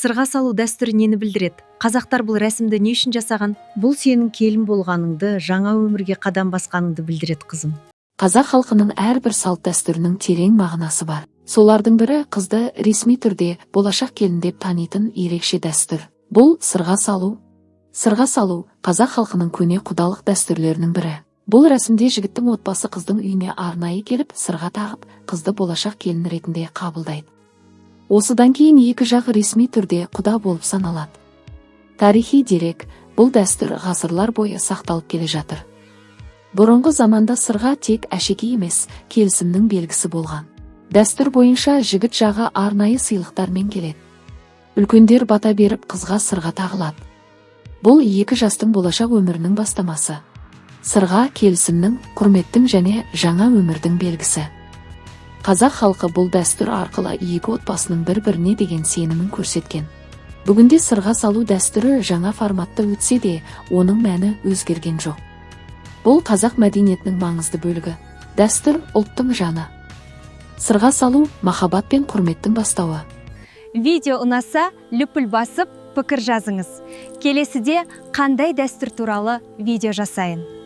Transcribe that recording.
Сырға салу дәстүрі нені білдіреді? Қазақтар бұл рәсімді не үшін жасаған? Бұл сенің келін болғаныңды, жаңа өмірге қадам басқаныңды білдіреді, қызым. Қазақ халқының әрбір салт дәстүрінің терең мағынасы бар. Солардың бірі қызды ресми түрде болашақ келін деп танитын ерекше дәстүр. Бұл сырға салу. Сырға салу қазақ халқының көне құдалық дәстүрлерінің бірі. Бұл рәсімде жігіттің отбасы қыздың үйіне арнайы келіп, сырға тағып, қызды болашақ келін ретінде қабылдайды. Осыдан кейін екі жақ ресми түрде құда болып саналады. Тарихи дерек, бұл дәстүр ғасырлар бойы сақталып келе жатыр. Бұрынғы заманда сырға тек әшекей емес, келісімнің белгісі болған. Дәстүр бойынша жігіт жағы арнайы сыйлықтармен келеді. Үлкендер бата беріп қызға сырға тағылады. Бұл екі жастың болашақ өмірінің бастамасы. Сырға келісімнің, құрметтің және жаңа өмірдің белгісі. Қазақ халқы бұл дәстүр арқылы екі отбасының бір-біріне деген сенімін көрсеткен. Бүгінде сырға салу дәстүрі жаңа форматта өтсе де, оның мәні өзгерген жоқ. Бұл қазақ мәдениетінің маңызды бөлігі. Дәстүр ұлттың жаны. Сырға салу махаббат пен құрметтің бастауы. Видео ұнаса, лүпіл басып, пікір жазыңыз. Келесіде қандай дәстүр туралы видео жасайын?